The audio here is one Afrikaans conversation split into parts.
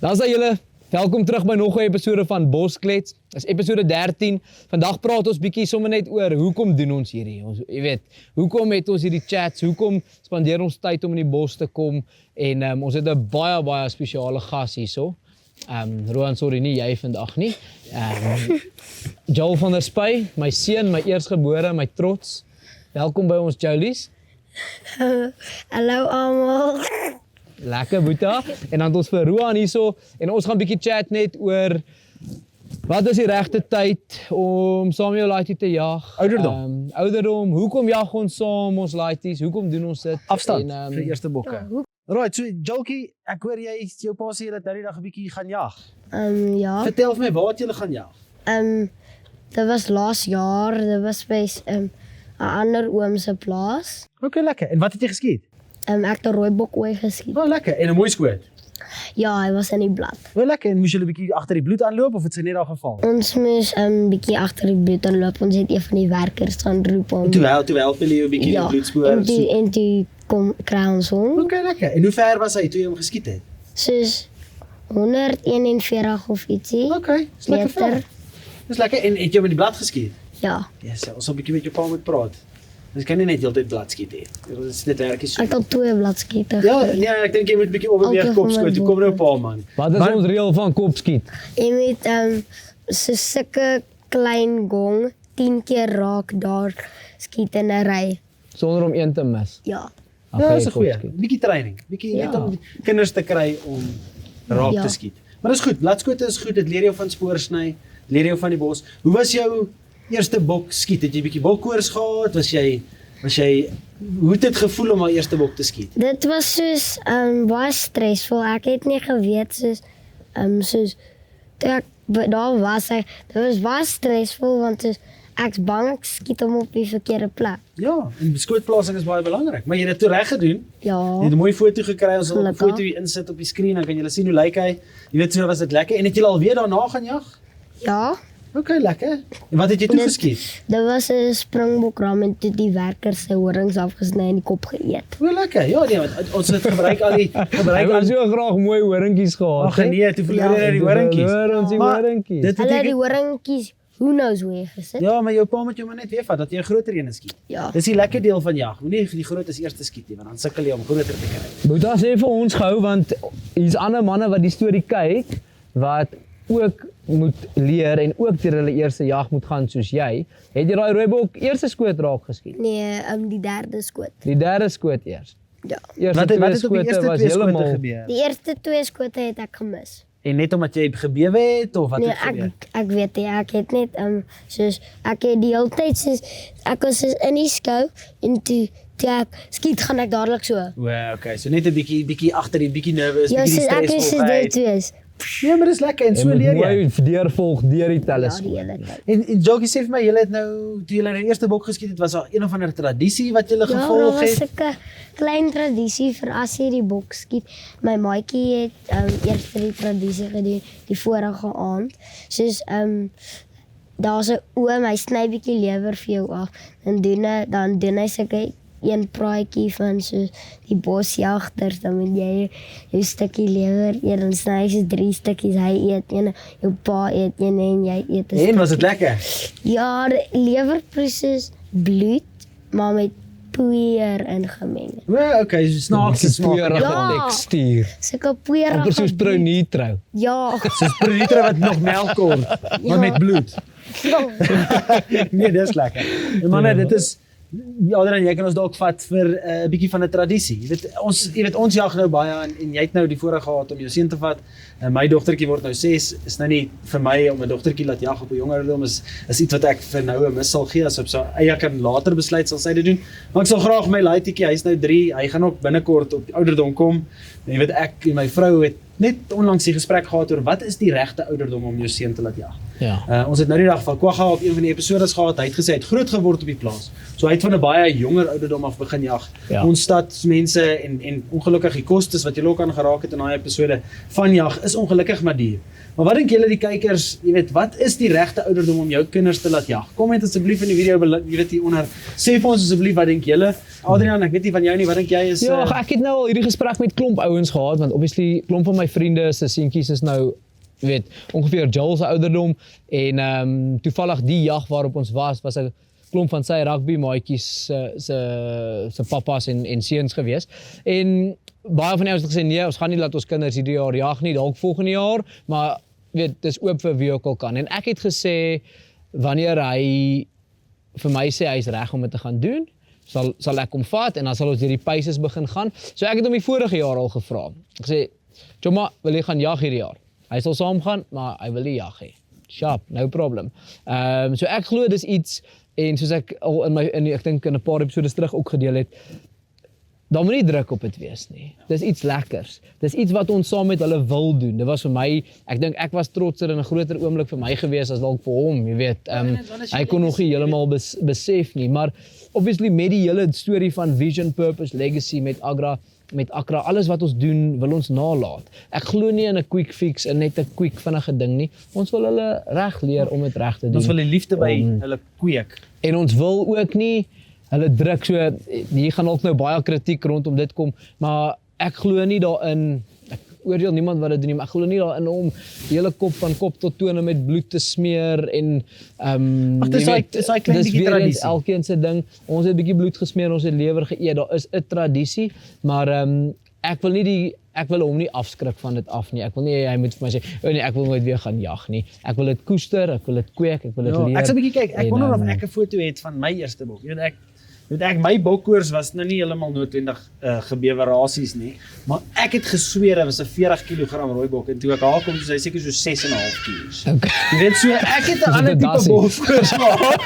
Daar is julle. Welkom terug by nog 'n episode van Bosklets. Dis episode 13. Vandag praat ons bietjie sommer net oor hoekom doen ons hierdie. Ons weet, hoekom het ons hierdie chats? Hoekom spandeer ons tyd om in die bos te kom? En ons het 'n baie spesiale gas hierso. Roan, sorry nie jy vandag nie. Joel van der Spy, my seun, my eersgebore, my trots. Welkom by ons Jolies. Hallo almal. Lekker boeta. En dan het ons vir Roan hierso en ons gaan bietjie chat net oor wat is die regte tyd om saam jou laaitie te jag? Ouderdom. Ouderdom. Hoekom jag ons saam ons laaities? Hoekom doen ons dit? Afstand En, vir die eerste bokke. Right, so Jolkie, ek hoor jy jou pa sê dat nou die dag 'n bietjie gaan jag. Ja. Vertel vir my waar het julle gaan jag? Dit was laas jaar, dit was by 'n ander oom se plaas. Okay, lekker. En wat het jy geskiet? Ek het 'n rooibok ooi geskiet. Oh, lekker. En 'n mooi skoot. Ja, hy was in die blad. Oh, lekker. En moes julle 'n bietjie agter die bloed aanloop of het sy net daar geval? Ons moes 'n bietjie agter die bloed aanloop. Ons het een van die werkers gaan roep om. Toe help hulle jou 'n bietjie die bloedspoor. En toe kom kry ons hom. Okay, lekker. En hoe ver was hy toe jy hom geskiet het? Soos 141 of ietsie. Okay, dis lekker ver. Dis lekker. En het jy hom in die blad geskiet? Ja. Yes, ons sal 'n bietjie met jou pa moet praat. Ons kan nie net heeltyd blad skiet hê. Dit is net werk so. Ek het 2 bladskiete. Ja, nee, ek dink jy moet 'n bietjie oorweeg kop skoot. Toe kom nou 'n paar man. Wat is ons reël van kopskiet? Jy moet so sulke klein gong 10 keer raak daar skiet in 'n ry. Sonder om een te mis. Ja. Ja, dis 'n goeie. Bietjie training. Bietjie net Ja. om kinders te kry om raak Ja. te skiet. Maar dis goed. Bladskote is goed. Dit leer jou van spoorsny, leer jou van die bos. Hoe was jou eerste bok skiet? Het jy bietjie bokkoors gehad? Was jy hoe het dit gevoel om al eerste bok te skiet? Dit was soos baie stresvol. Ek het nie geweet soos toe ek daar was, dit was baie stresvol want soos ek's bang ek skiet hom op die verkeerde plek. Ja, en skootplasing is baie belangrik. Maar jy het dit toe reg gedoen. Ja. Jy het 'n mooi foto gekry. Ons sal 'n Gelukkig. foto hier insit op die skerm, dan kan julle sien hoe lyk hy. Jy weet so was dit lekker. En het julle alweer daarna gaan jag? Ja. Okay, lekker. En wat het jy toe geskiet? Dit was 'n springbokram en toe die werkers se horings afgesny en die kop geëet. O, lekker. Ja, nee, want ons het gebruik al die Hy wou so graag mooi horingkies gehad. Ag nee, toe verloor jy die horingkies. Hoor ons die Maar horingkies. Dit Hulle het die beteken horingkies who knows hoe gesit. ja, maar jou pa moet jou maar net weer vat dat jy 'n groter een skiet. Ja. Dis die lekker deel van jag. Moenie die groot as eerste skiet nie, want dan sukkel jy om groter te kry. Boeta sê vir ons gehou want hier's ander manne wat die storie kyk wat ook moet leer en ook deur hulle eerste jag moet gaan soos jy. Het jy daai rooibok eerste skoot raak geskiet? Nee, die derde skoot. Die derde skoot eers. Ja. Eerste Wat twee het op die skote eerste was twee skote heeltemal gebeur? Die eerste 2 skote het ek gemis. En net omdat jy gebewe het of wat Nee, het gebeur? ek weet nie, ek het net soos ek het die hele tyd soos ek was soos in die skou en toe ek skiet gaan ek dadelik so. O, okay. So net 'n bietjie agter die bietjie nervus, Ja, bietjie soos ek is soos dit stresvolheid. soos. Nee, maar dis lekker en so leer jy. mooi deurvolg deur die Ja, teleskoop. die hele tyd. En Jokie sê vir my, julle het nou toe julle die eerste bok geskiet het, was daar een of ander tradisie wat julle Ja, daar gevolg was het? 'n klein tradisie vir as jy die bok skiet. My maatjie het eers die tradisie gedoen die vorige aand. Soos daar's 'n oom, hy sny bietjie lewer vir jou af en dan doen hy sulke een praatjie van so die bosjagters, dan moet jy jou stukkie lewer eet, dan sny hy so 3 stukkies, hy eet een, jou pa eet een en jy eet 'n En was dit lekker? Ja, lewer presies bloed, maar met poeier ingemeng. O, okay, so snaakse smaak. Poeierige Ja. tekstuur. Sulke Amper poeierige soos bloed. pronitro. Ja. Soos pronitre wat nog melk kom, maar met bloed. Nee, dis lekker. En manne, dit is Adrian, jy kan ons dalk vat vir 'n bietjie van 'n tradisie. Jy weet ons jag nou baie en jy het nou die voorreg gehad om jou seun te vat. My dogtertjie word nou 6. Is nou nie vir my om 'n dogtertjie laat jag op 'n jonger ouderdom is iets wat ek vir nou 'n mis sal gee as op sy eie kan later besluit sal sy dit doen. Maar ek sal graag my laaitetjie, hy's nou 3, hy gaan ook binnekort op die ouderdom kom. En jy weet ek en my vrou het net onlangs die gesprek gehad oor wat is die regte ouderdom om jou seun te laat jag. Ja. Ons het nou die dag van Kwagga op een van die episodes gehad, hy het gesê, hy het groot geword op die plaas. So hy het van 'n baie jonger ouderdom af begin jag. Ja. Ons stadsmense en ongelukkig die kostes wat julle ook aan geraak het in daai episode van jag, is ongelukkig maar duur. Maar wat dink julle die kykers, jy weet, wat is die regte ouderdom om jou kinders te laat jag? Komment asseblief in die video, jy weet hieronder. Sê vir ons asseblief wat dink julle? Adrian, ek weet nie van jou nie, wat dink jy is Ja, ek het nou al hierdie gesprek met klomp ouens gehad, want obviously klomp van my vriende se seentjies is nou, jy weet, ongeveer Joel se ouderdom en toevallig die jag waarop ons was 'n klomp van sy rugby maatjies se pappas en seuns gewees. En baie van hulle het gesê nee, ons gaan nie laat ons kinders hierdie jaar jag nie, dalk volgende jaar, maar weet, dis oop vir wie ook al kan. En ek het gesê wanneer hy vir my sê hy is reg om dit te gaan doen, sal ek hom vat en dan sal ons hierdie paces begin gaan. So ek het hom die vorige jaar al gevra. Ek sê, "Choma, wil jy gaan jag hierdie jaar?" Hy sal saamgaan, maar hy wil nie jag hê. Sharp, no problem. So ek glo dis iets en soos ek al ek dink in 'n paar episodes terug ook gedeel het, daar moet nie druk op dit wees nie. Dis iets lekkers. Dis iets wat ons saam met hulle wil doen. Dit was vir my, ek dink ek was trotser en 'n groter oomblik vir my gewees as dalk vir hom, jy weet. Hy kon nog nie heeltemal besef nie, maar obviously met die hele storie van vision, purpose, legacy met Accra, alles wat ons doen, wil ons nalaat. Ek glo nie in 'n quick fix en net 'n quick vinnige ding nie. Ons wil hulle reg leer om dit reg te doen. Ons wil die liefde by hulle kweek. En ons wil ook nie hulle druk so, hier gaan ook nou baie kritiek rondom dit kom, maar ek glo nie daarin, ek oordeel niemand wat dit doen nie, maar ek glo nie daarin om die hele kop van kop tot tone met bloed te smeer en dis daai klein bietjie tradisie. Elkeen se ding, ons het 'n bietjie bloed gesmeer, ons het lewer geëet, daar is 'n tradisie, maar ek wil hom nie afskrik van dit af nie. Ek wil nie hy moet vir my sê, "O nee, ek wil nooit weer gaan jag nie." Ek wil dit koester, ek wil dit kweek, ek wil dit leer. Ek sal 'n bietjie kyk. Ek wonder of ek 'n foto het van my eerste bok. Jy weet ek my bokkoers was nou nie heeltemal noodwendig gebewe rasies nie, maar ek het gesweer dit was 'n 40 kg rooibok en toe ek haar kom, toe sy seker so 6,5 kg. Okay. Jy weet so ek het 'n ander tipe bokkoers gehad.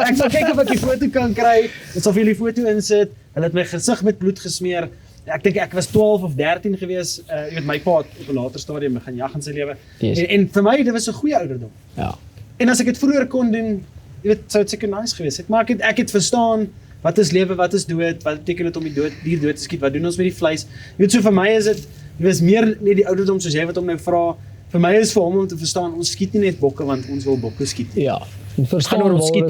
Ek sal kyk of ek die foto kan kry. Ons sal vir julle foto insit. Hulle het my gesig met bloed gesmeer. Ek dink ek was 12 of 13 gewees. Jy weet my pa het op 'n later stadium gaan jag in sy lewe. Yes. En vir my dit was 'n goeie ouderdom. Ja. En as ek dit vroeër kon doen, jy weet sou dit seker nice gewees het, maar ek het verstaan wat is lewe, wat is dood, wat beteken dit om die dier dood te skiet, wat doen ons met die vleis? Jy weet so vir my is dit is meer net die ouderdom soos jy wat hom nou vra. Vir my is vir hom om te verstaan, ons skiet nie net bokke want ons wil bokke skiet. Ja. Dit gaan oor ons skiet.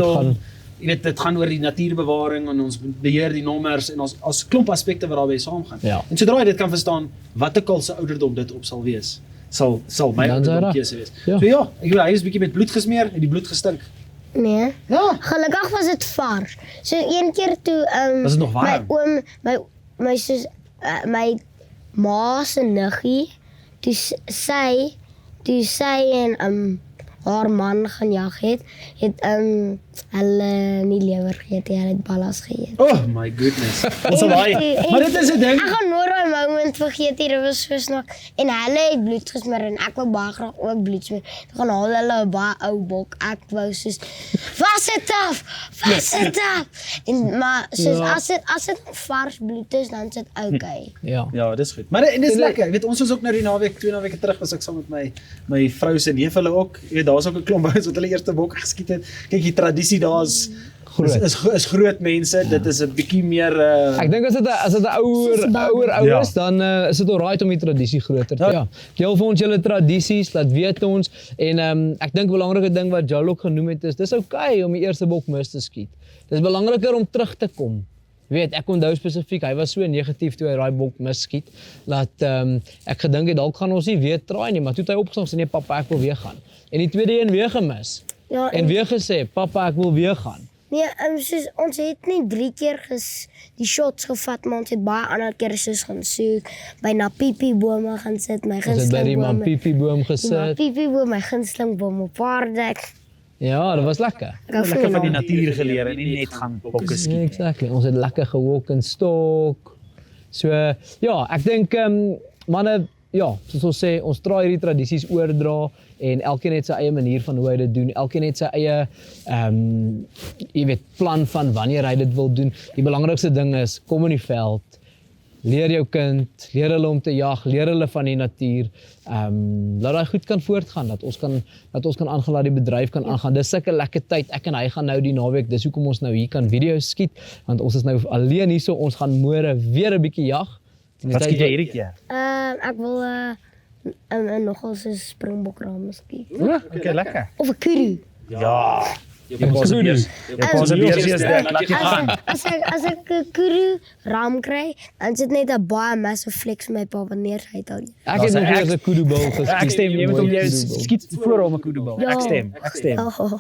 Jy weet dit gaan oor die natuurbewaring en ons beheer die nommers en ons klomp aspekte wat daarbey saamgaan. Ja. En sodra jy dit kan verstaan wat ook al se ouderdom dit op sal wees, sal my ouderdom keuse wees. Ja. So ja, ek weet hy is bietjie met bloed gesmeer en die bloed gestink. Nee. Ja. Gelukkig was dit vars. So een keer toe Was dit nog my warm? oom my sus my ma se niggie toe sy en haar man gaan jag het hulle nie lewer geëet nie, hulle het ballas geëet. Oh my goodness. Ons sal daai. Maar dit is 'n ding. Ek gaan nooit daai moment vergeet nie, dit was so snaak. En hulle het bloed gesmeer en ek wou baie graag ook bloed smeer. Dan gaan haal hulle 'n baie ou bok. Ek wou soos was dit af. En maar soos as dit vars bloed is, dan is dit okay. Ja. Ja, dis goed. Maar dit is lekker. Jy weet ons was ook nou die naweek, 2 naweke terug was ek saam met my vrou se neef hulle ook. Jy weet daar's ook 'n klomp ouens wat hulle eerste bok geskiet het. Kyk, die tradisie daar is groot mense. Ja. Dit is 'n bietjie meer Ek dink as dit 'n ouer ouers, dan is dit alright om die tradisie groter te ja. Deel vir ons julle tradisies, laat weet ons en ek dink 'n belangrike ding wat Joel ook genoem het is dis okay om die eerste bok mis te skiet. Dis belangriker om terug te kom. Weet, ek onthou spesifiek, hy was so negatief toe hy daai bok misskiet, dat ek gedink het dalk gaan ons nie weer try nie, maar toe het hy opgestaan sê nee pappa ek wil weer gaan. En die tweede een weer gemis. Ja, en weer gesê pappa ek wil weer gaan. Nee, soos, ons het nie 3 keer die shots gevat, maar ons het baie ander kere soos gaan soek, by Napipi-bome gaan sit, my gunsteling by die Napipi-boom gesit. Die Napipi-boom, my gunsteling boom op paardek. Ja, dit was lekker. Lekker van die natuur geleer en nie net gaan bokke skiet. Exactly. Ons het lekker gewalk en stok. So ja, ek dink manne, ja, soos ons sê, ons traai hierdie tradisies oordra en elkeen het sy eie manier van hoe hy dit doen. Elkeen het sy eie jy weet, plan van wanneer hy dit wil doen. Die belangrikste ding is kom in die veld. leer jou kind, leer hulle om te jag, leer hulle van die natuur. Laat daai goed kan voortgaan, dat ons kan aangaan, dat die bedryf kan aangaan. Dis sulke lekker tyd. Ek en hy gaan nou die naweek, dis hoekom ons nou hier kan video's skiet, want ons is nou alleen hierso, ons gaan môre weer 'n bietjie jag. Wat skiet jy hierdie keer? Ek wil nogal so 'n springbokraam skiet. Okay, lekker. Of 'n kudu. Ja. Jy Ons pas doen weer. dit. Jy pas weer is dit. Laat jy gaan. As ek 'n kudu ram kry, dan sit net 'n baie massive flex vir my pa wanneer hy dit al. Ek het nog eers 'n kudu bil geskiet. Ek stem, jy moet hom jy Kudu bil. skiet voor hom 'n kudu-bal. Ja. Ek stem. Oh,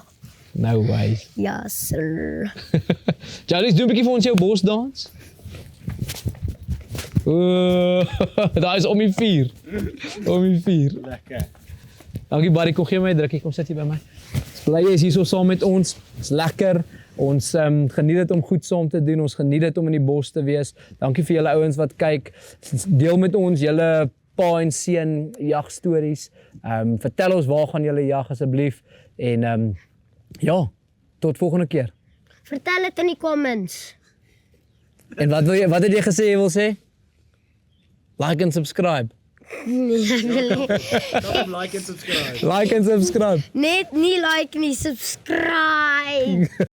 No way. ja, sir. Charlie, doen 'n bietjie vir ons jou bosdans. Daar is om die 4. Om die 4. Lekker. Dankie Barry, kom gee my 'n drukkie, kom sit hier by my. Ons bly jy is hierso saam met ons. Dit's lekker. Ons geniet dit om goed saam te doen. Ons geniet dit om in die bos te wees. Dankie vir julle ouens wat kyk. Deel met ons julle pa en seun jagstories. Vertel ons waar gaan julle jag asseblief en ja, tot volgende keer. Vertel dit in die comments. En wat het jy gesê jy wil sê? Like and subscribe. Nee, ek wil nie. Like and subscribe. Like and subscribe. Net nie like nie, subscribe.